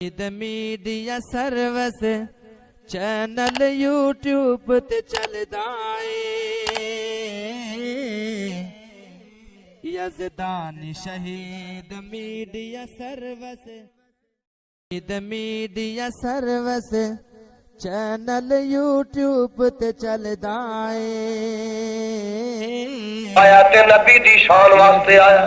Media service channel YouTube تے چلدا اے یزدان شہید میڈیا سروس چینل یوٹیوب تے چلدا اے آیا تے نبی دی شان واسطے آیا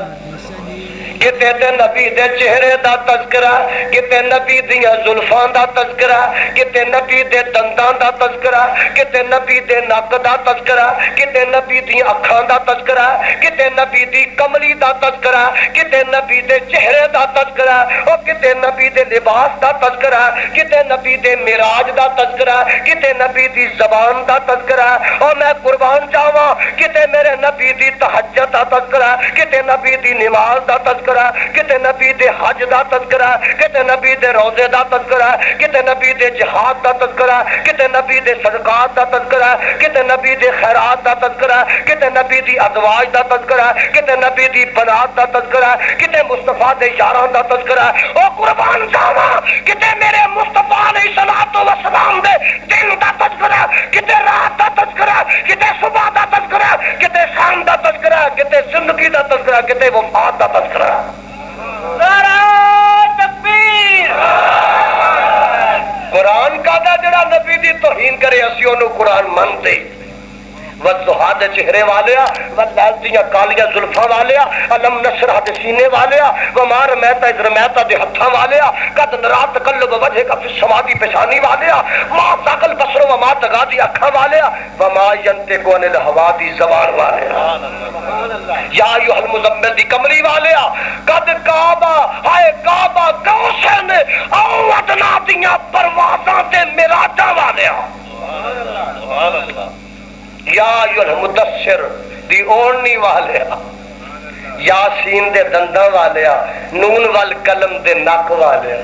کتے تے نبی دے چہرے دا تذکرہ کتے نبی دیاں زلفان دا تذکرہ کتے نبی دے دندان دا تذکرہ کتے نبی دے نک دا تذکرہ کتے نبی دی اکھاں دا تذکرہ کتے نبی دی کملی دا تذکرہ کتے نبی دے چہرے دا تذکرہ او کتے نبی دے لباس دا تذکرہ کتے نبی دے معراج دا تذکرہ کتے نبی دی زبان دا تذکرہ او میں قربان جاواں کتے میرے نبی دی تہجد دا تذکرہ کتے نبی دی نماز دا تذکرہ کتے نبی دے حج دا تذکرہ کتے نبی دے روزے دا تذکرہ کتے نبی دے جہاد دا تذکرہ کتے نبی دے صدقات دا تذکرہ کتے نبی دے خیرات دا تذکرہ کتے نبی دی ازواج دا تذکرہ کتے نبی دی بنات دا تذکرہ کتے مصطفیٰ دے یاران دا تذکرہ او قربان جاواں کتے میرے مصطفیٰ علیہ الصلوۃ والسلام دے دن دا تذکرہ کتے رات دا تذکرہ کتے صبح دا تذکرہ کتے شام دا تذکرہ کتے زندگی دا تذکرہ کتے وفات دا تذکرہ نعرہ تکبیر قرآن کا دا جڑا نبی دی توہین کرے اسی انہوں قرآن منتے والضحیٰ دے چہرے والیا واللیل دیاں کالیاں زلفاں والیا علم نشرح دے سینے والیا وما رمیتا اذ رمیتا دے ہتھاں والیا قد نرا تقلب وجہ کا فی السماء دی پیشانی والیا ما ذاقل بصر وما تغا دی اکھاں والیا وما ینطق عن الہوا دی زبان والیا یا ایھا المزمل دی کملی والیا قد کعبہ ہائے کعبہ کوثن او ادنا دیاں پروازاں تے معراجاں والیا سبحان اللہ یا ایھا المدثر دی اونی والیا یاسین دے دنداں والیا نون والقلم دے نک والیا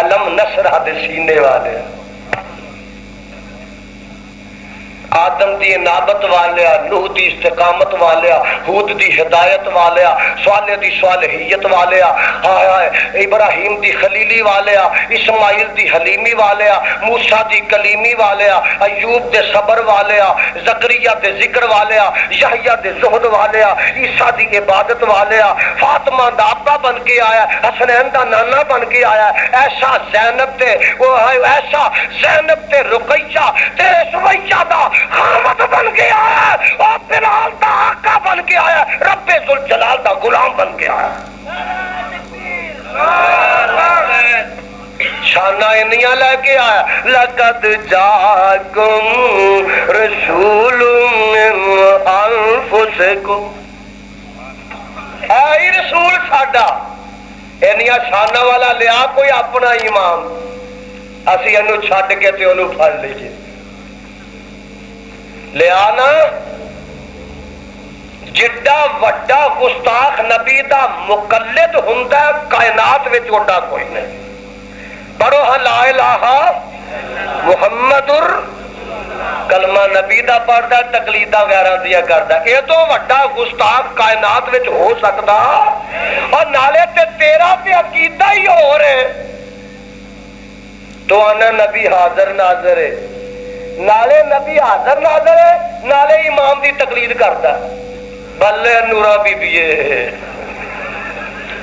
علم نشرح دے سینے والیا آدم دی انابت والیا نوح دی استقامت والیا ہود دی ہدایت والیا صالح دی صالحیت والیا ابراہیم دی خلیلی والیا اسماعیل دی حلیمی والیا موسیٰ دی کلیمی والیا ایوب دے صبر والیا زکریا دے ذکر والیا یحییٰ دے زہد والیا عیسیٰ دی عبادت والیا فاطمہ دا ابا بن کے آیا حسنین دا نانا بن کے آیا ایسا زینب تے رقیہ تے سویہ دا خامد بن کے آیا اور بلال دا آقا بن کے آیا رب ذوالجلال دا غلام بن کے آیا شانہ انیاں لے کے آیا لَقَدْ جَاءَكُمْ رَسُولٌ مِّنْ أَنفُسِكُمْ اے رسول ساڈا انیاں شانہ والا لیا کوئی اپنا امام اسی انہوں چھٹ کے تے انہوں پھڑ لیجئے لیانا جڈا وڈا گستاخ نبی دا مقلد ہوندا کائنات وچ وڈا کوئی نہیں پڑھو ہاں لا الہ محمد کلمہ نبی دا پڑھدا تقلیداں غیراں دیا کردا اے تو وڈا گستاخ کائنات وچ ہو سکدا اور نالے تے تیرا تے عقیدہ ہی ہو رہے تو آنا نبی حاضر ناظر ہے نالے نبی حاضر ناظر ہے نالے امام دی تقلید کرتا بلے نورا بی بیے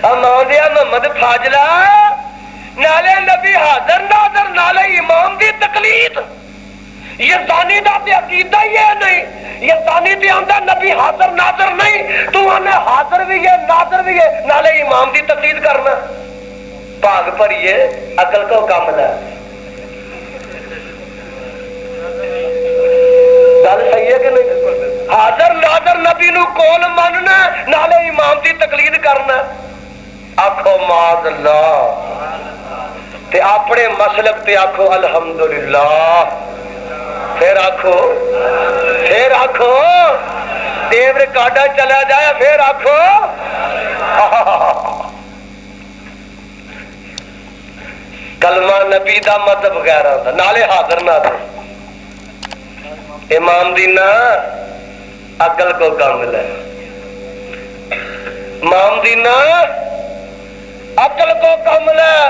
امان دیا محمد فاجلہ نالے نبی حاضر ناظر نالے امام دی تقلید یزدانی دا تے عقیدہ یہ نہیں یزدانی تے آندہ نبی حاضر ناظر نہیں تو آنے حاضر بھی ہے ناظر بھی ہے نالے امام دی تقلید کرنا پاک پر یہ عقل کو کامل ہے گل صحیح ہے کہ نہیں حاضر ناظر نبی نو کول مننا نالے امام دی تقلید کرنا آکھو معاذ اللہ تے اپنے مسلک تے آکھو الحمدللہ پھر آکھو دیو ریکارڈا چلا جائے پھر آکھو کلمہ نبی دا مذہب غیرہ دا نالے حاضر ناظر امام دینا عقل کو کامل ہے امام دینا عقل کو کامل ہے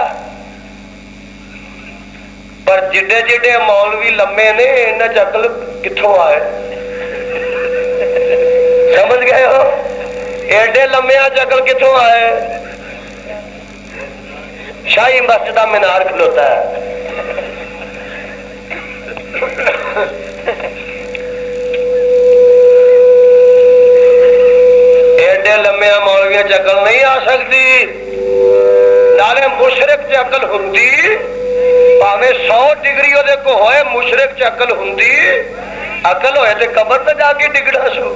پر جڈے جڈے مولوی لمے نے انہاں چ عقل کتھوں آئے؟ سمجھ گئے ہو؟ ایڈے لمیا چ عقل کتھوں آئے؟ شاہی مسجد کا مینار کھلوتا ہے، ایڈے لمیا مولویاں چ عقل نہیں آ سکتی، نالے مشرک چ عقل ہوندی، پاویں 100 ڈگری وہ کو ہوئے، مشرک چ عقل ہوندی، عقل ہوئے تے قبر تے جا کے ڈگڑا سو۔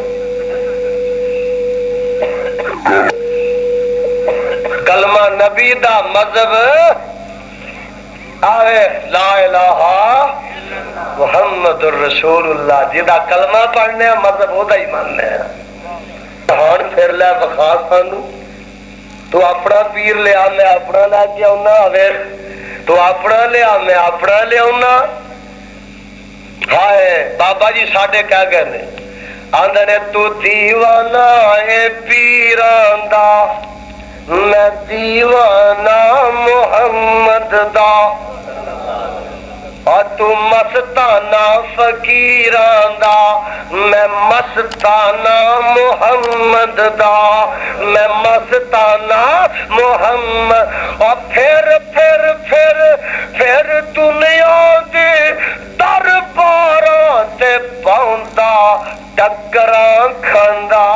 کلمہ نبی دا مذہب آوے لا الہ محمد الرسول اللہ، جدا کلمہ پڑھنے مذہب وہ دا ہی ماننے ہیں۔ ہان پھر لے بخا سانو، تو اپنا پیر لیا میں اپنا لے کے آنا، آوے تو اپنا لیا میں اپنا لے آنا۔ ہائے بابا جی ساڈے کیا کہنے آندھنے تو دیوانہ اے پیران دا، میں دیوانہ محمد دا، اور تو مستانہ فقیران دا، میں مستانہ محمد دا، میں مستانہ محمد۔ اور پھر دنیا دے درباراں تے پاؤندا ٹکراں کھاندا،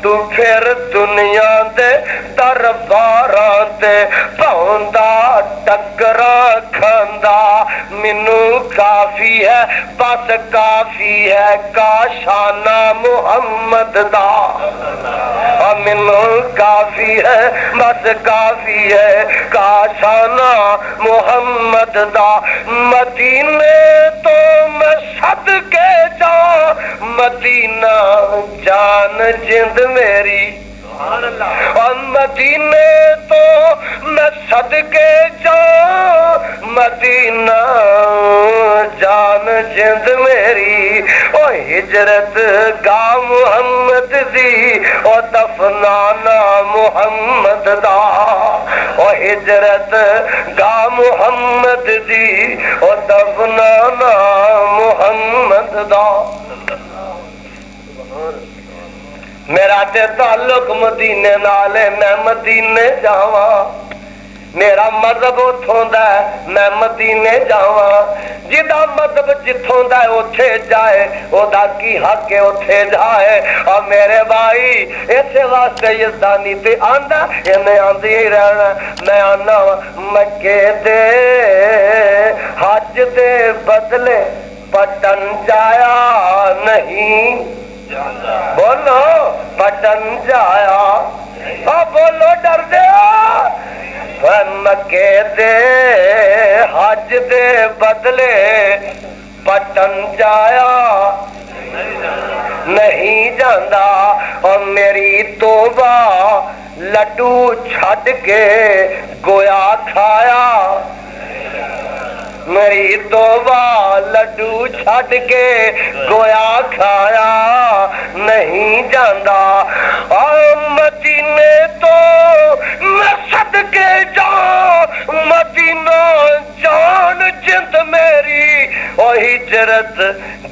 تو پھر دنیا دے درباراں تے پاؤندا ٹکراں کھاندا۔ مینو کافی ہے بس کافی ہے کاشانہ محمد دا، اور مینو کافی ہے بس کافی ہے کاشانہ محمد دا۔ مدینے تو میں صدقے جا، مدینہ جان جند میری، اور مدینے تو میں صدقے جا، مدینہ جان جند میری۔ او ہجرت گا محمد دی، او دفنانا محمد دا، او ہجرت گا محمد دی، او دفنانا محمد دا۔ میرا تے تعلق مدینے نال ہے، میں مدینے جاواں، میرا مذہب اتھوں دا ہے، میں مدینے جاواں۔ جدا مذہب جتھوں دا ہے اتھے جائے، او دا کی حق ہے اتھے جائے۔ اور میرے بھائی اسے واسطے یزدانی تے آندا، میں آندی ہی رہنا، میں آنا مکے دے حج دے بدلے پٹن جایا نہیں، بولو پٹن جایا، بولو ڈر دیا، مکے دے حج دے بدلے پٹن جایا نہیں جاندا۔ اور میری توبہ لڈو چھڈ کے گویا کھایا، میری توبہ لڈو چھڈ کے گویا کھایا نہیں جاندا۔ اور مدینے تو میں صدقے جا، مدینہ جان جند میری، اور ہجرت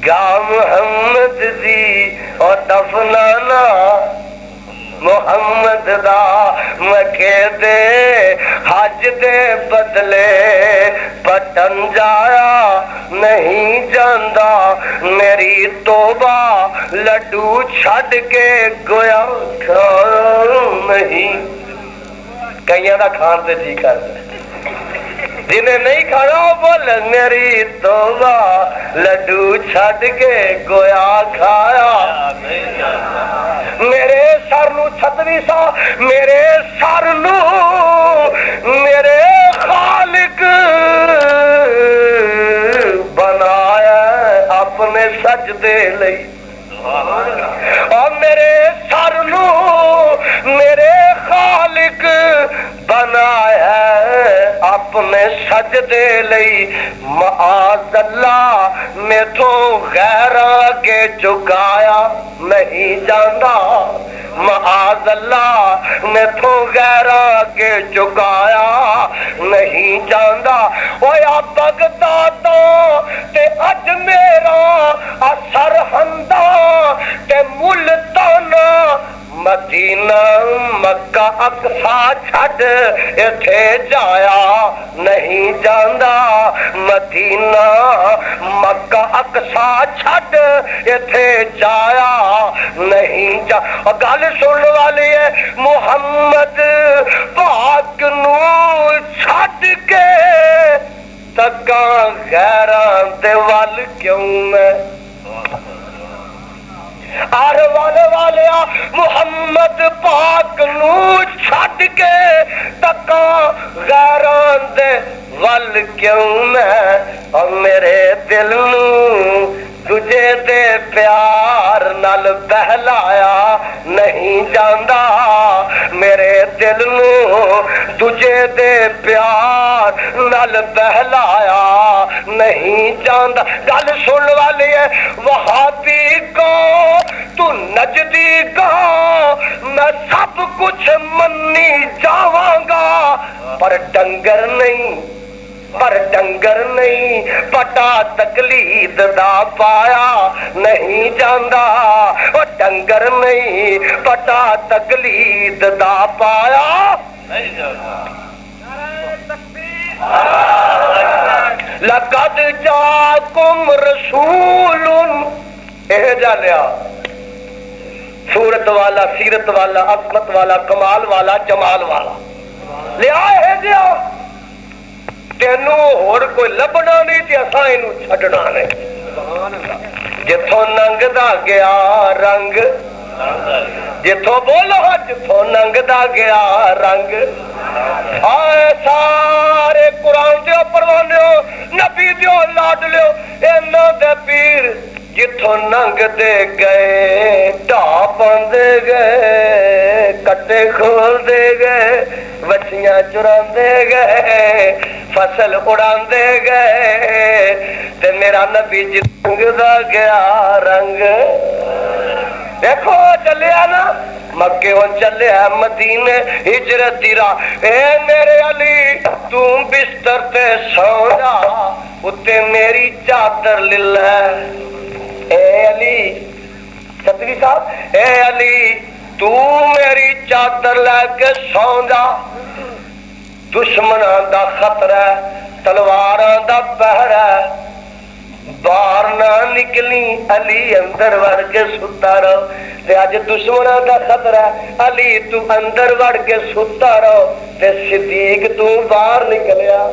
گا محمد دی، اور دفنانا محمد دا۔ مکے دے حج دے بدلے پٹن جایا نہیں جاندا، میری توبہ لڈو چھڈ کے گویا کھایا نہیں۔ کئیاں دا کھان تے جی کردا، جنہیں نہیں کھانا وہ بول میری توبہ لڈو چھڈ کے گویا کھایا۔ میرے سر نو 36 سا، میرے سر نو میرے خالق بنایا اپنے سجدے لئی، اور میرے سر نو میرے خالق بنایا اپنے سجدے لئی معاذ اللہ میں تو غیر کے جھکایا نہیں جاندا معاذ اللہ میں تو غیر کے جھکایا نہیں جاندا اویا بغداد تے اج میرا سرہندا تے ملتان مدینہ مکہ اقصا چھڈ ایتھے جایا نہیں جاندا مدینہ مکہ اقصا چھڈ ایتھے جایا نہیں جا گل سننے والی ہے محمد پاک نو چھڈ کے تکاں غیراں دے ول کیوں میں والیا محمد پاک نو چھڈ کے تکاں غیراں دے ول کیوں میں اور میرے دل نو تجھے دے پیار نال بہلایا نہیں جاندا میرے دل نو تجھے دے پیار نال بہلایا نہیں جاندا گل سن والی ہے وہابی کو تو نجدی کا میں سب کچھ منی جاواں گا پر ڈنگر نہیں پٹا تقلید دا پایا نہیں جاندا او ڈنگر نہیں پٹا تقلید دا پایا نہیں جاندا لقد جاءکم رسول اے جانیا صورت والا سیرت والا عظمت والا کمال والا جمال والا لیا ہے جیا تینوں اور کوئی لبنا نہیں تے اساں اینوں چھڈنا نہیں جتھوں ننگدا گیا رنگ جتھوں بولو جتھوں ننگدا گیا رنگ آئے سارے قرآن دیو پروانیو نبی دیو لاڈ لیو انہاں دے پیر جتھوں ننگ دے گئے ٹاپ دے گئے کٹے کھول دے گئے وچیاں چران دے گئے فصل اڑان دے گئے تے میرا نبی جتنگ دا گیا رنگ دیکھو چلیا نا مکے ہو چلیا مدینے ہجرت دی راہ اے میرے علی تم بستر تے سو جا اتے میری چادر للہ اے علی ستوی صاحب اے علی تو میری چادر لے کے سو جا دشمناں دا خطرہ تلواراں دا پہرہ باہر نہ نکلی علی اندر وڑ کے ستا رہو تے اج دشمناں دا خطرہ علی تو اندر وڑ کے ستا رہو تے صدیق تو باہر نکلیا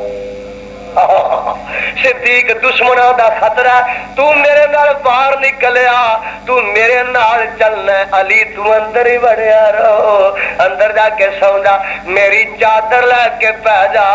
صدیق دشمناں دا خطرہ تو میرے نال باہر نکلیا تو میرے نال چلنا علی تو اندر ہی بڑھیا رہو اندر جا کے سو جا میری چادر لے کے پہ جا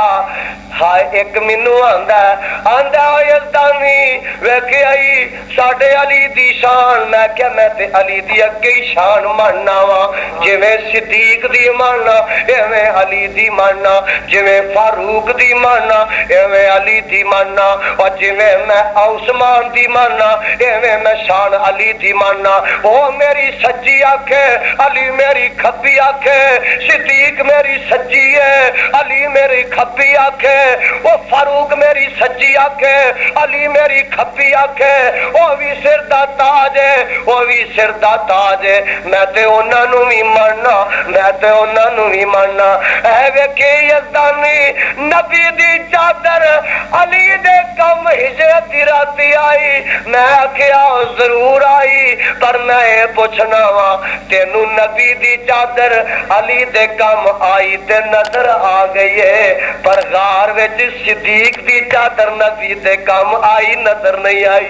ہائے ایک مینوں آندا یزدانی ویکھے آئی ساڈے علی دی شان میں کیا میں تے علی دی اگے شان ماننا وا جویں صدیق دی ماننا ایویں علی دی ماننا جویں فاروق دی ماننا ایویں علی دی ماننا اور جویں میں عثمان دی ماننا ایویں میں شان علی دی ماننا او میری سجی آنکھے علی میری کھبی آنکھے صدیق میری سجی ہے علی میری کھبی آنکھے وہ فاروق میری سجی آنکھے علی میری کھبی آنکھے وہ بھی سر دا تاج ہے وہ بھی سر دا تاج ہے میں تے انہاں نوں وی ماننا میں تے انہاں نوں وی ماننا اے ویکھے یزدانی نبی دی چادر علی دے کم ہجرت دی راتی آئی میں آکھیا ضرور آئی پر میں پوچھنا وا تینوں نبی دی چادر علی دے کم آئی تے نظر آ گئی ہے پر غار وچ صدیق دی چادر نبی دے کم آئی نظر نہیں آئی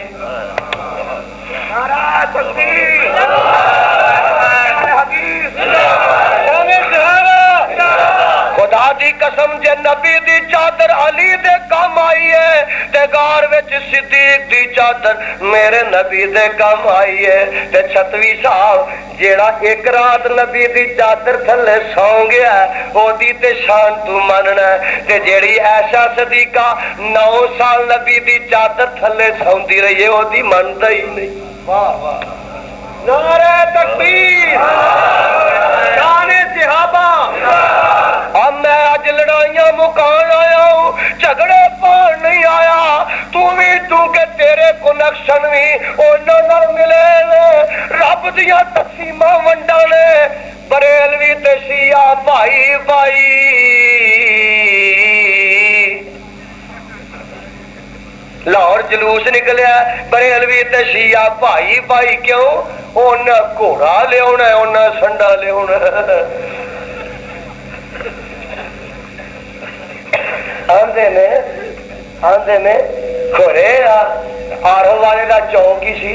نعرہ تکبیر خدا دی قسم جے نبی دی چادر علی دے کام آئی ہے تے گنہگار وچ صدیق دی چادر میرے نبی دے کم آئی ہے تے چھتوی صاحب جیڑا ایک رات نبی دی چادر تھلے سو گیا او دی تے شان تو مننا تے جیڑی عائشہ صدیقہ 9 سال نبی دی چادر تھلے سوندی رہی ہے او دی مندا ہی نہیں واہ واہ نعرہ تکبیر شان صحابہ اب میں آج لڑائیاں مکان آیا ہوں جھگڑے پار نہیں آیا تو کہ تیرے کنیکشن بھی انہوں نے ملے رب دیا تقسیمہ ونڈا نے بریلوی تے شیعہ بھائی بھائی لاہور جلوس نکلیا بریلوی تے شیعہ بھائی بھائی کیوں انہیں گھوڑا لیا انہیں سنڈا لیا آندے نے کھڑے آرہو والے دا چوک ہی سی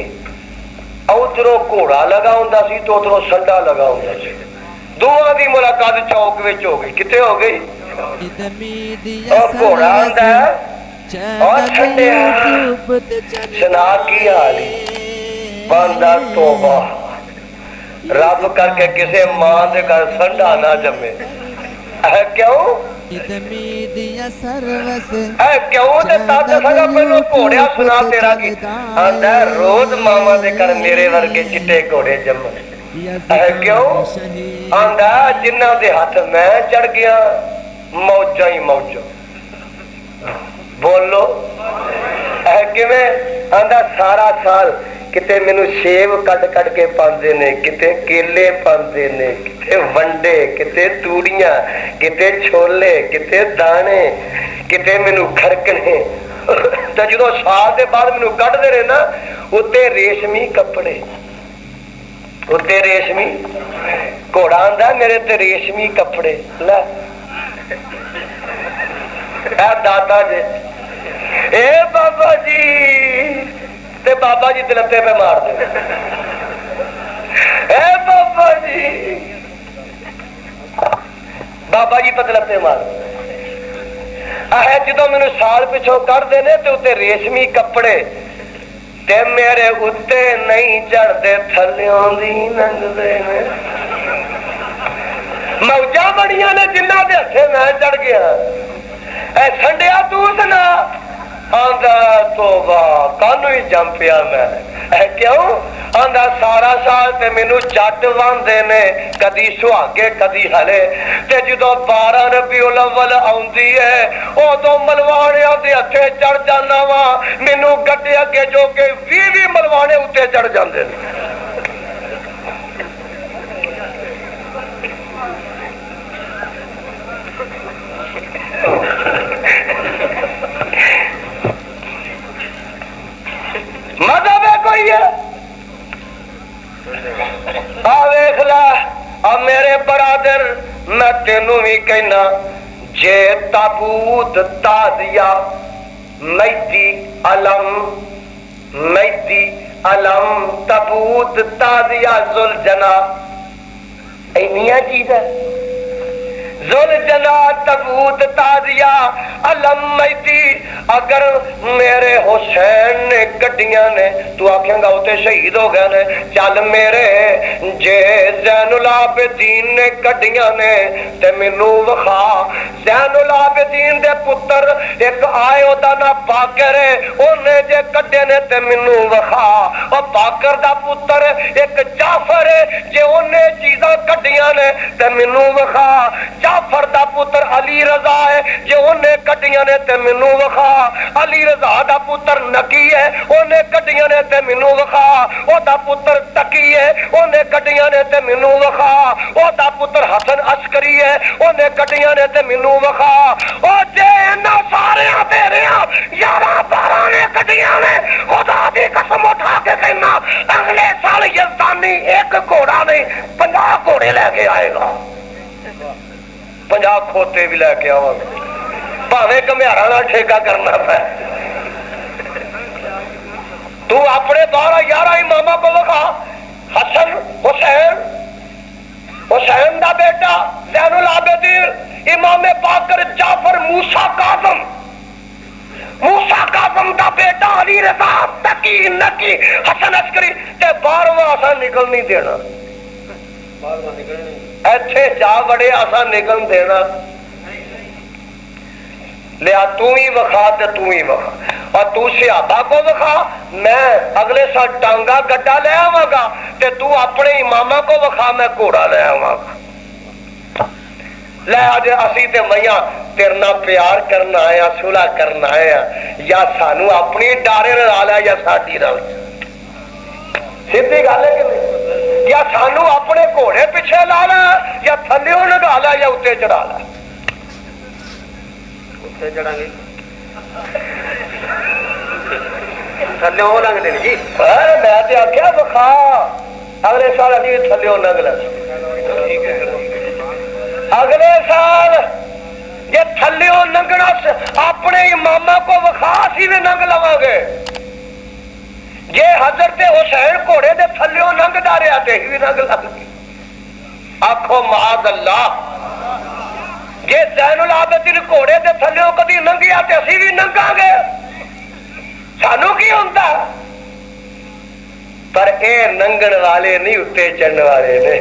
ادھروں گھوڑا لگا ہوندا سی تو ادھروں سنڈا لگا ہوندا سی دوواں دی ملاقات چوک وچ ہو گئی کتے ہو گئی اور گھوڑا آندا ہے اور سنڈیا سنا کی حالی بندہ توبہ رب کر کے کسے ماں دے گھر سنڈا نہ جمے کیوں کیوں دے تاتے سنگا پہلو گھوڑیا سنا تیرا کی آندہ روز ماما دے کر میرے ورگے چٹے گھوڑے جمع کیوں آندہ جنہ دے ہاتھ میں چڑھ گیا موجہ ہی موجہ بولو کیویں آندہ سارا سال کتے مینو سیب کٹ کٹ کے پاندے نے کتے کیلے پاندے نے کتے ونڈے کتے توڑیاں کتے چھولے کتے دانے کتے مینو کھرکنے تو جدو سال دے بعد مینو کٹ دے رہے نا اتے ریشمی کپڑے اتے ریشمی گھوڑا آندا میرے تے ریشمی کپڑے لا اے دادا جی اے بابا جی تے بابا جی دلتے پہ مار دے اے بابا جی بابا جی پہ دلتے مار دے جدو مینو سال پچھوں کر دینے تے اتے ریشمی کپڑے تے میرے اتے نہیں چڑھ دے تھلیوں دی ننگ دے موجہ بڑیاں نے جنہ دے ہتھے میں چڑھ گیا اے سنڈیا تو سنا آندہ توبہ کانو ہی جم پیا میں کیوں آندہ سارا سال تے مینو جٹ واندے نے کدی سہاگے کدی ہلے تے جدو 12 ربیع الاول آوندی ہے او تو ملواڑیاں دے ہتھے چڑھ جانا وا مینو گڈے اگے جو کہ 20 ملواڑے اتے چڑھ جاندے نے مذہب ہے کوئی ہے ویکھ لا میرے برادر میں تینوں بھی کہنا جے تابوت تازیا مہدی علم تابوت تازیا ذوالجنا اینیاں چیز ہے ذوالجنا تابوت تازیا علم مہدی اگر میرے حسین نے گڈیاں نے تو آکھیں گا ہوتے شہید ہو گئے نے چل میرے جے زین العابدین نے گڈیاں نے تے مینوں وخا زین العابدین دے پتر ایک آئے دا نا باکر ہے اونے جے گڈے نے تے مینوں وخا او باکر دا پتر ایک جعفر ہے جے اونے چیزاں گڈیاں نے تے مینوں وخا جعفر دا پتر علی رضا ہے جے اونے گڈیاں نے تے مینوں وخا علی رضا دا پتر نکی ہے اونے گڈیاں نے تے مینوں وخا او دا پتر تقی ہے اونے گڈیاں نے تے مینوں وخا او دا پتر حسن عسکری ہے اونے گڈیاں نے تے مینوں وخا او جے انہاں ساریاں تیریاں 11-12 نے گڈیاں نے خدا دی قسم اٹھا کے کہنا اگلے سال یزدانی ایک گھوڑا نہیں 50 گھوڑے لے کے آئے گا 50 کھوتے بھی لے کے آؤں گا بھاویں کمیارا نہ ٹھیکہ کرنا پہ تو اپنے 12-11 امامہ کو وکھا حسن حسین دا بیٹا زین العابدین امام باقر جعفر موسیٰ کاظم رضا تکی نکی حسن عسکری تے بارواں آسان نکل نہیں دینا ایتھے جا بڑے آسان نکل دینا لیا تو ہی وکھا تے تو ہی وکھا اور تو صحابہ کو وکھا میں اگلے سال ٹانگا گڈا لے آواں گا تے تو اپنے امامہ کو وکھا میں گھوڑا لے آواں گا لے آج اسی تے میاں تیرنا پیار کرنا آیا صلح کرنا آیا یا سانو اپنی ڈارے رال ہے یا ساڈی رال سیدھی گل ہے کہ نہیں یا سانو اپنے گھوڑے پیچھے لا لا یا تھلیوں لگا لا یا اتنے چڑھا لا اتنے چڑھا گے تھلیوں لنگ دیں جی میں تے آخیا بخا اگلے سال ابھی تھلیوں لنگ لگ اگلے سال یہ تھلیوں لنگنا اپنے امامہ کو وکھا سی بھی ننگ لواں گے یہ حضرت حسین گھوڑے دے تھلیوں لنگ دارے آتے ہی بھی ننگ لگ آکھو معاذ اللہ یہ زین العابدین گھوڑے دے تھلیوں کدی ننگی آتے اسی بھی ننگا گے سانو کی ہوتا پر اے ننگن والے نہیں اتے چڑھن والے نے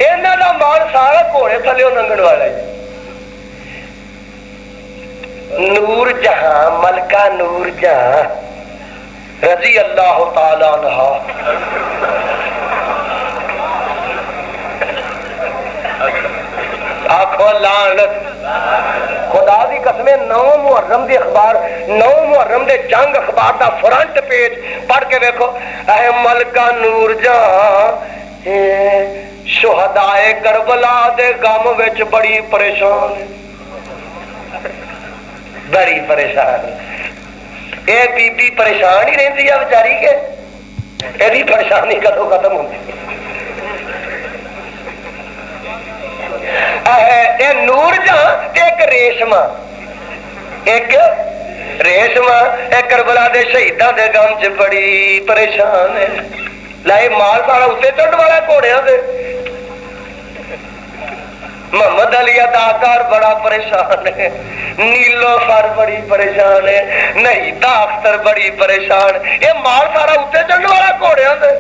انہاں دا مال سارا گھوڑے تھلیوں ننگن والا ہے نور جہاں ملکہ نور جہاں رضی اللہ تعالیٰ عنہ آنکھوں لعنت خدا دی قسمیں 9 محرم دی اخبار 9 محرم دے جنگ اخبار دا فرنٹ پیج پڑھ کے دیکھو اے ملکہ نور جہاں شہدائے کربلا دے غم وچ بڑی پریشان بڑی پریشان اے بی بی پریشان ہی رہتی ہے بیچاری کے ایدی پریشانی کدو ختم ہوتی اے نور جہاں ایک ریشمہ اے کربلا دے شہیداں دے غم چ بڑی پریشان ہے لائے مال سارا اتنے چڑھ والا گھوڑیاں دے محمد علی اداکار بڑا پریشان ہے نیلو فر بڑی پریشان ہے نہیدہ اختر بڑی پریشان یہ مال سارا اتنے چڑھنے والا گھوڑیاں دے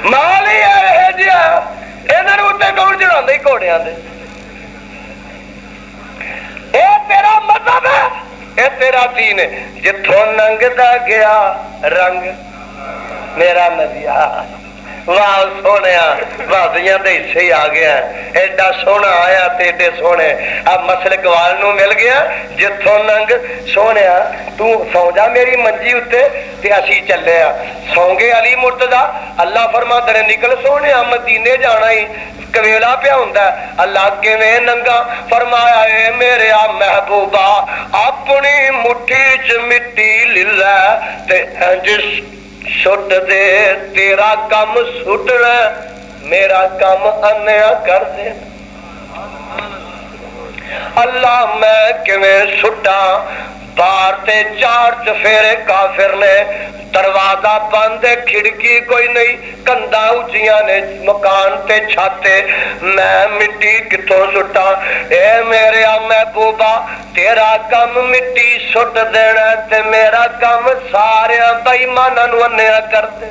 مال ہی ہے جی انہوں نے اتنے کون چڑھا دے گھوڑیاں دے اے تیرا مذہب ہے اے تیرا دین ہے جتھوں ننگدا گیا رنگ میرا نبیا واہ سونیا بادیاں دے حصے ہی آ گیا ایڈا سونا آیا تے ایڈے سونے اب مسلک وال نو مل گیا جتھوں ننگ سونیا تو سو جا میری منجی اتے تے اسی چلے سو گے علی مرتضی اللہ فرما دے نکل سونیا مدینے جانا ہی کویلا پیا ہوندا اللہ کیویں ننگا فرمایا اے میرے محبوبہ اپنی مٹھی چ مٹی للا تے جس سٹ دے تیرا کم سٹنا میرا کم انیا کر دے اللہ میں کیویں سٹا بار تے 4 چفیرے کافر نے دروازہ بند کھڑکی کوئی نہیں کنداں اونچیاں نے مکان تے چھاتے میں مٹی کتوں سٹا اے میرے محبوبہ تیرا کم مٹی سٹ دینا تے میرا کم سارے بے ایماناں نوں انیا کر دے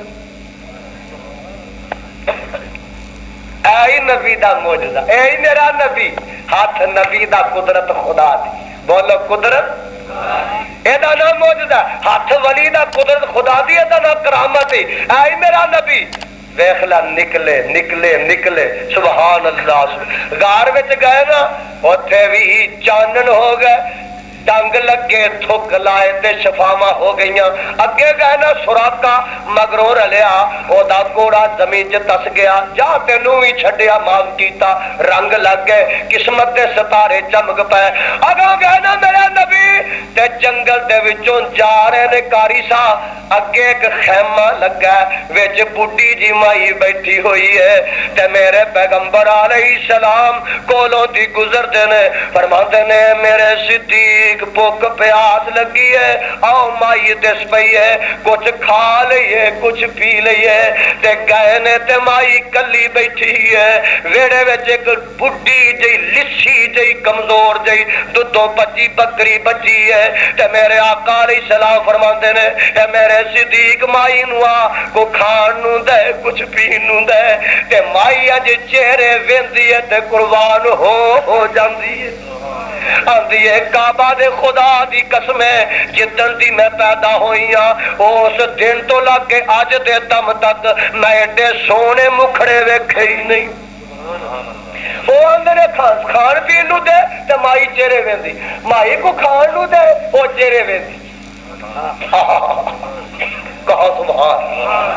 اے نبی دا معجزہ اے میرا نبی ہاتھ نبی دا قدرت خدا دی بولو قدرت ایدہ نام موجود ہے ہاتھ ولی دا قدرت خدا دی ایدہ نام کرامت ہے اے میرا نبی ویخلا نکلے سبحان اللہ غار وچ گئے نا اوتھے بھی چانن ہو گئے ڈنگ لگے تھک لائے تے شفاواں ہو گئیاں اگے گئے نا سوراخا مگروں رلیا او دا گھوڑا زمین چ تس گیا جا تینوں بھی چھڈیا معاف کیتا رنگ لگ گئے قسمت دے ستارے چمک پے اگوں گئے نا میرا نبی تے جنگل دے وچوں جا رہے نے کاری سا اگے ایک خیمہ لگا وچ بڈھی جی مائی بیٹھی ہوئی ہے تے میرے پیغمبر علیہ السلام کولوں دی گزردے نے فرماندے نے میرے صدیق بھوک پیاس لگی ہے آؤ مائی دس پئی ہے کچھ کھا لئیے کچھ پی لئیے تے گئے نے تے مائی کلی بیٹھی ہے ویڑے وچ ایک بڈھی جی لسی جی کمزور جی دودھوں بچی بکری بچی ہے تے میرے آقا علیہ السلام فرماندے نے اے میرے صدیق مائی نو آ کو کھان نو دے کچھ پین نو دے تے مائی اج چہرے ویندی ہے تے قربان ہو جاندی ہے آندی ہے کعبہ دے خدا دی قسم ہے جدن دی میں پیدا ہوئی ہاں اس دن تو لگ کے اج دے دم تک میں ایڈے سونے مکھڑے ویکھے ہی نہیں وہ اندر کھان پین نو دے تے مائی چہرے ویندی مائی کو کھان نو دے وہ چہرے ویندی کہو سبحان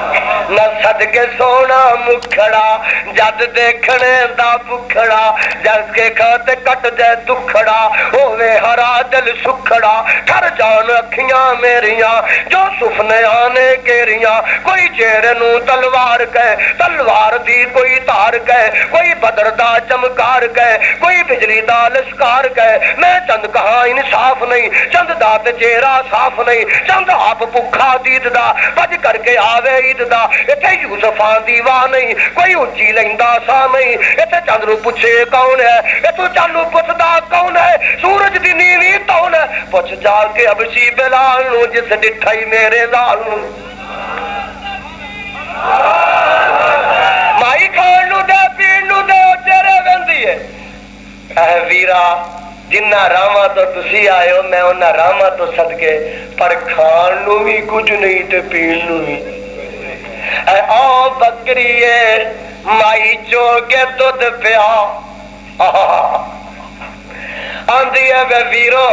نہ صدقے سونا مکھڑا جد دیکھنے دا بکھڑا جد کے کھاتے کٹ جائے دکھڑا ہووے ہرا دل سکھڑا ٹھر جان اکھیاں میریاں جو سفنے آنے کیریاں کوئی چہرے نو تلوار کہے تلوار دی کوئی تار کہے کوئی بدر دا چمکار کہے کوئی بجلی دا لشکار کہے میں چند کہاں انصاف نہیں چند دا تے چہرہ صاف نہیں چند آپ بکھا دید دا بج کر کے آوے عید دا ایتھے یوسفاں دی واہ نہیں کوئی اچھی لیندا سا نہیں ایتھے چند نو پوچھے کون ہے ایتھے چند نو پوچھدا کون ہے سورج دی نیوی کون ہے پوچھ جا کے حبشی بلال نو جس ڈٹھائی میرے لال نو مائی کھان نو دے پین نو دے او چہرے ویندی ہے اے ویرا جنہ راما تو تسی آئے ہو میں انہ راما تو صدقے پر کھان نو بھی کچھ نہیں تے پین نو بھی اے آ بکریے مائی چوکے دودھ پیا آندھی ہے وے ویرو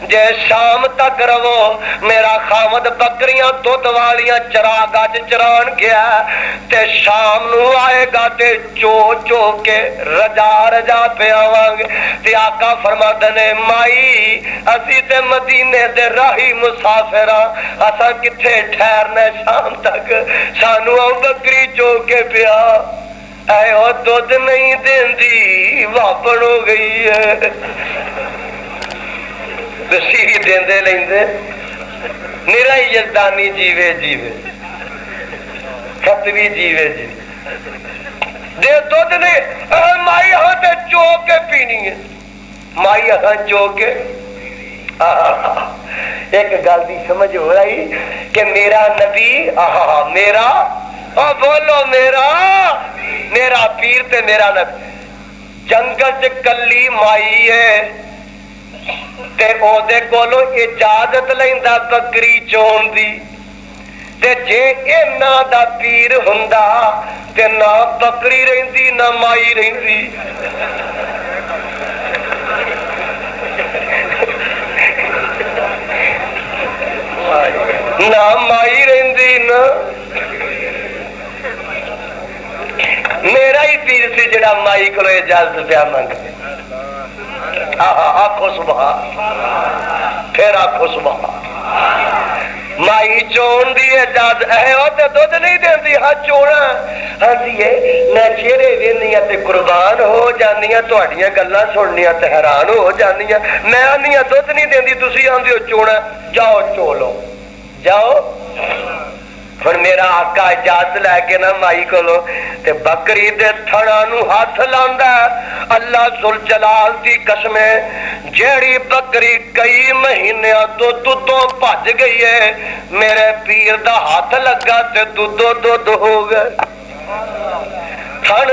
جے شام تک رو میرا خامد بکریاں دودھ والیاں چراغا چران گیا تے شام نو آئے گا تے چو چو کے رجا رجا پہ آوانگے تے آقا فرماتے نے مائی اسی تے مدینے دے راہی مسافرہ اسا کتھے ٹھہرنے شام تک سانو آؤ بکری چو کے پیا اے او دودھ نہیں دین دی واپن ہو گئی ہے سیری دین دے لیں دے نرائی یزدانی جیوے جیوے فتوی جیوے جیوے دے دودھ نہیں مائی ہاں تے چو کے پینی ہے مائی ہاں چو کے ایک گل دی سمجھ ہو رہی کہ میرا نبی میرا بولو میرا پیر تے میرا نبی جنگل سے کلی مائی ہے تے او دے کولو اجازت لیندا بکری چون دی تے جے اینا دا پیر ہوندا تے نہ بکری رہندی نہ مائی رہندی نہ مائی رہندی نہ میرا ہی پیر سی جڑا مائی کو اجازت پیا منگے آخو سبحان پھر آخو سبحان مائی چون دی اجازت ہے وہ تے دودھ نہیں دیندی ہاں چونا ہاں دیئے میں چہرے وینیاں تے قربان ہو جانیاں تہاڈیاں گلاں سننیاں تے حیران ہو جانیاں میں آنیاں دودھ نہیں دیندی تسی آندے ہو چونا جاؤ چولو جاؤ پھر میرا آقا اجازت لے کے نا مائی کو لو تے بکری دے تھڑا نو ہاتھ لاندا اللہ ذوالجلال دی قسم ہے جیڑی بکری کئی مہینیاں تو دودھوں بھج گئی ہے میرے پیر دا ہاتھ لگا تے دودھ ہو گئے تھن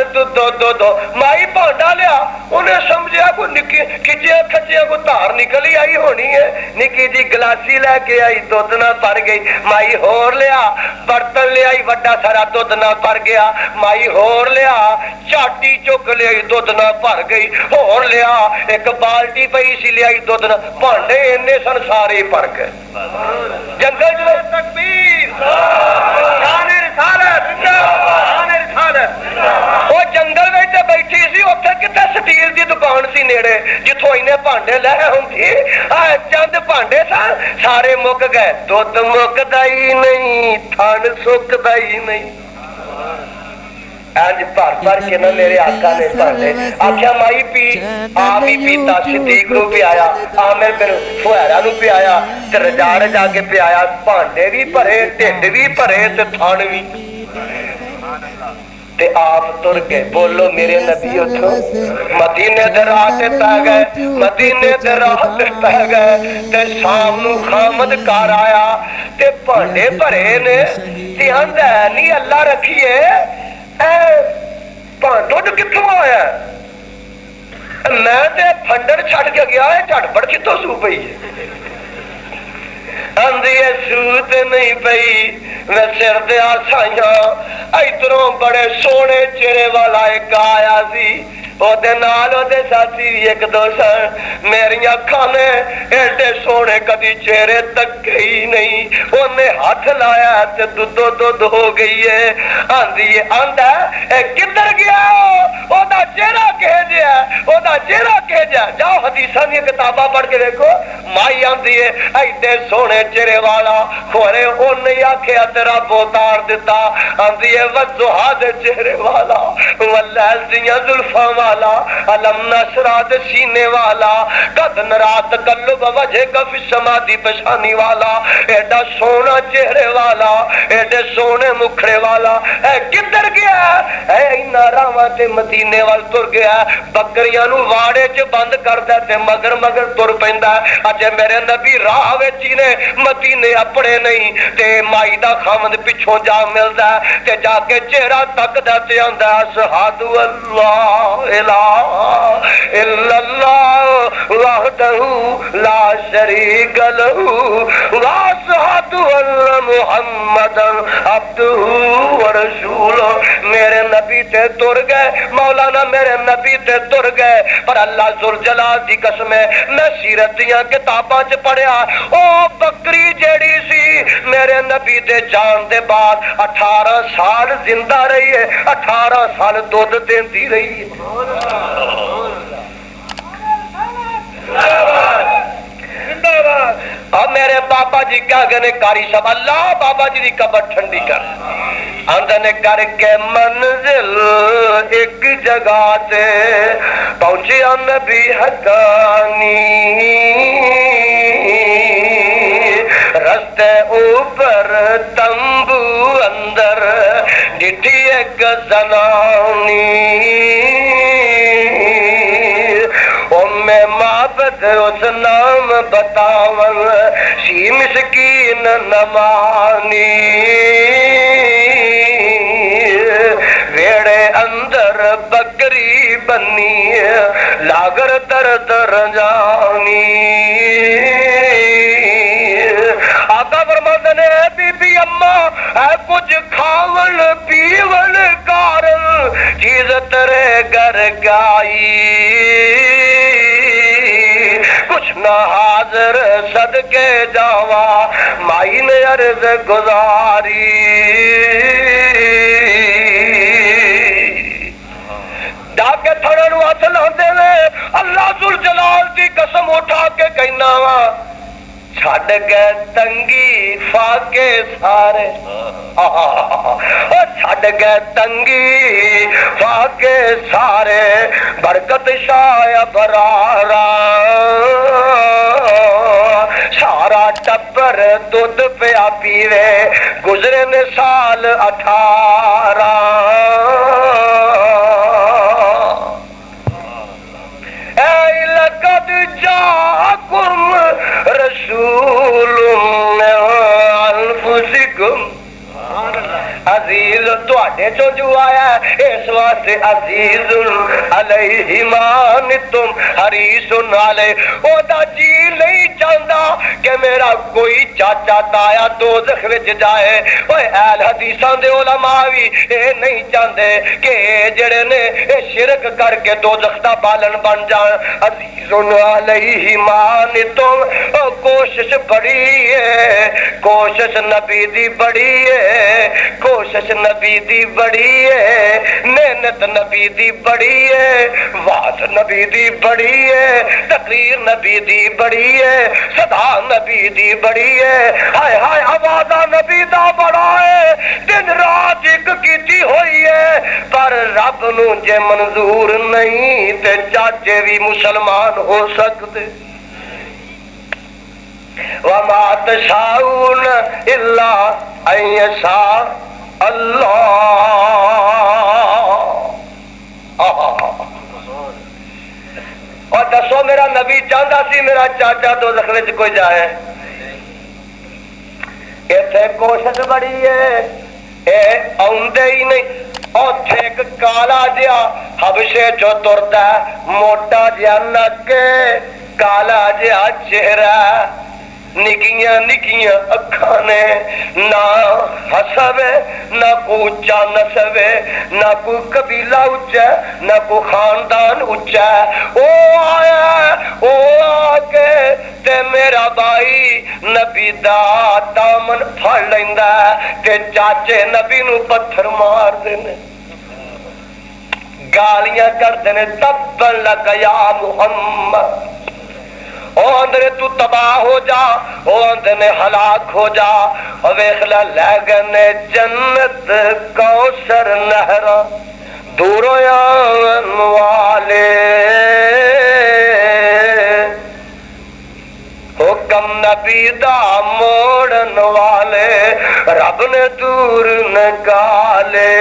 دودھ مائی بانڈا لیا انہیں سمجھیا کوئی نکی کھچیا کھچیا کوئی دھار نکلی آئی ہونی ہے نکی جی گلاسسی لے کے آئی دودھ نہ بھر گئی مائی ہور لیا برتن لے آئی وڈا سارا دودھ نہ بھر گیا مائی ہور لیا چاٹی چک لے آئی دودھ نہ بھر گئی ہور لیا ایک بالٹی پئی سی لے آئی دودھ نہ بانڈے انے سن سارے بھر گئے جنگل جو تکبیر شان رسالت شان رسالت وہ جنگل میں بیٹھی سی اتنے کتنے سٹیل دی دکان سی نیڑے جتوں انہیں بانڈے لے ہوں چند بانڈے سن سارے مک گئے دودھ مکدا ہی نہیں تھن سکدا ہی نہیں آج بھر کے نا میرے آقا نے بانڈے آخیا مائی پی آپ ہی پیتا صدیق نو پی آیا آمر بن فہیرہ نو پی آیا تے رجا رجا کے پی آیا بانڈے بھی بھرے ٹھڈ بھی بھرے تے تھن بھی تے آپ تر گئے. بولو میرے نبی اتھو مدینے دے راہ تے پہ گئے, مدینے دے راہ تے پہ گئے تے شام نو خامد کار آیا تے بھانڈے بھرے نے تے آندا ہے نہیں اللہ رکھیے اے بھانڈوں جو کتوں آیا میں تے پھنڈر چھڑ کے گیا ہے جھٹ پڑ کتوں سو پئی ہے اندھی سوت نہیں پئی میں سر دیا سائیاں ادھروں بڑے سونے چہرے والا ایک آیا سی ساتھی ایک دو سن میری اکھاں نے ایڈے سونے کدی چہرے تک ہی نہیں انہیں ہاتھ لایا تے دودھ دودھ ہو گئی ہے آندھی آندا کدھر گیا او دا چہرہ کہہ دیا او دا چہرہ کہہ دیا جاؤ حدیثاں دی کتاباں پڑھ کے دیکھو مائی آندھی ہے ایڈے سونے چہرے والا کھورے انہیں آکھیا تیرا بوتار دیتا آندھی ہے وضحا دے چہرے والا واللیل دیاں زلفاں والا علم نشرات سینے والا قد نرات قلب وجہ کفی سمادی پشانی والا ایڈا سونا چہرے والا ایڈے سونے مکھڑے والا اے کدھر گیا اے اینا راواں تے مدینے وال تر گیا بکریاں نو واڑے چ بند کر دے تے مگر مگر تر پیندا اجے میرے نبی راہ وچ نے مدینے اپنے نہیں تے مائی دا خامد پچھوں جا ملدا تے جا کے چہرہ تکدا تے آندا اشہد اللہ الہ الا اللہ وحدہ لا شریک لہ واشہد ان محمدا عبدہ ورسولہ میرے نبی تے تر گئے مولانا میرے نبی تے تر گئے پر اللہ ذوالجلال دی قسم ہے میں سیرت دیاں کتاباں چ پڑھیا او بکری جیڑی سی میرے نبی دے جان دے بعد 18 سال زندہ رہی ہے 18 سال دودھ دیندی رہی ہے اور میرے بابا جی کیا گنے کاری صاحب اللہ بابا جی دی قبر ٹھنڈی کر اندھنے کر کے منزل ایک جگہ تے پہنچیا نبی حقانی رستے اوپر تمبو اندر ڈٹھی ایک زنانی معبد اس نام بتاون سی مسکین نمانی ویڑے اندر بکری بنی لاگر در در جانی آقا فرماتے نے بی بی اماں اے کچھ کھاون پیون کارن چیز ترے گھر گائی کچھ نہ حاضر صدقے جاوا مائی نے عرض گزاری ڈاکے تھڑے نو ہاتھ لاندے نے اللہ ذوالجلال دی قسم اٹھا کے کہنا وا چھڑ گئے تنگی فاقے سارے چھڑ گئے تنگی فاقے سارے برکت شاہ برارا سارا ٹبر دودھ پیا پیوے گزرے نے سال 18 اے لقد جاءکم رسول من انفسکم عزیز تواڈے چوں جو آیا ہے اس واسطے عزیز علیہ ما نتم حریص علیہ او دا جی نہیں چاہندا کہ میرا کوئی چاچا تایا دوزخ وچ جائے اوے اہل حدیثاں دے علماء وی اے نہیں چاہندے کہ جڑے نے اے شرک کر کے دوزخ دا بالن بن جان عزیز علیہ ما نتم کوشش بڑی ہے کوشش نبی دی بڑی ہے کوشش نبی دی بڑی ہے محنت نبی دی بڑی ہے واز نبی دی بڑی ہے تقریر نبی دی بڑی ہے صدا نبی دی بڑی ہے ہائے ہائے آوازہ نبی دا بڑا ہے دن رات ایک کیتی ہوئی ہے پر رب نو جے منظور نہیں تے چاچے بھی مسلمان ہو سکتے وما تشاؤون الا ان یشاء اللہ اور دسو میرا نبی چاہتا سی میرا چاچا دوزخ وچ کوئی جائے؟ اتنے کوشش بڑی ہے اے آندے ہی نہیں۔ اوتھے ایک کالا جہا حبشے چو ترتا ہے، موٹا جہا نک، کالا جہا چہرہ، نکیاں نکیاں اکھاں نے، نہ حسب نہ کو اچا نسب، نہ کو قبیلہ اچا، نہ کو خاندان اچا۔ او آیا او آکے تے میرا بھائی نبی دا دامن پھڑ لیندا تے چاچے نبی نو پتھر مار دینے، گالیاں کر دینے، تبا لک یا محمد، او اندرے تو تباہ ہو جا، او اندرے ہلاک ہو جا۔ او ویخلا لگنے جنت کوثر نہر دوروں والے، حکم نبی دا موڑن والے، رب نے دور نکالے۔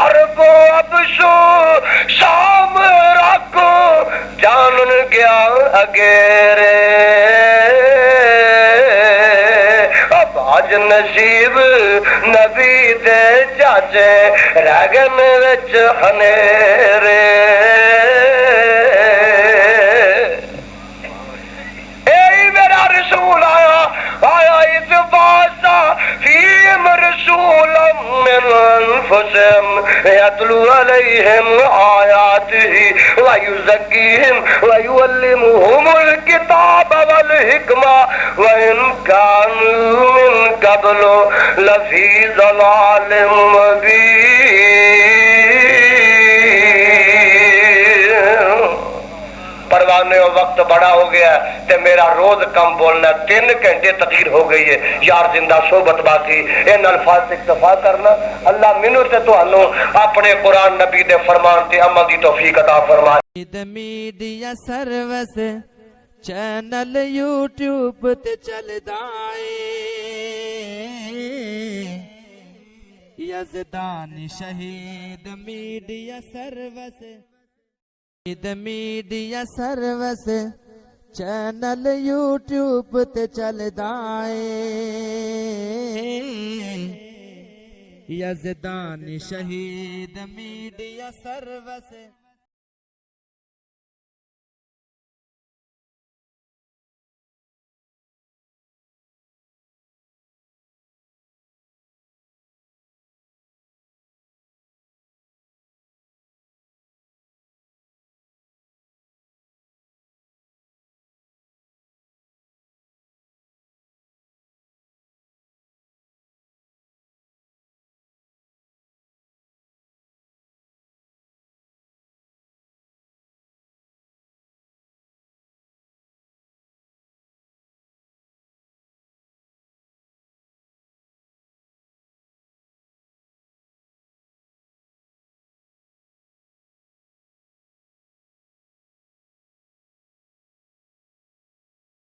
عربو ابشو شام رکھو جانن گیا اگیرے، اب آج نصیب نبی دے چاچے رگن وچ ہنیرے۔ رسول آیا اذ بعث فیہم رسولا من انفسہم یتلو علیہم آیاتہ ویزکیہم ویعلمہم الکتاب والحکمہ وإن کانوا من قبل لفی ضلال مبین۔ پروانے وقت بڑا ہو گیا تے میرا روز کم بولنا، 3 گھنٹے تقریر ہو گئی ہے یار، زندہ صحبت باقی، ان الفاظ سے اکتفا کرنا۔ اللہ منو تے تانوں اپنے قرآن نبی دے فرمان تے عمل دی توفیق عطا فرمائے۔ میڈیا سروس چینل یوٹیوب تے چلدا اے، یزدان شہید media service, media service channel YouTube تے چلدا اے، یزدان شہید میڈیا سروس۔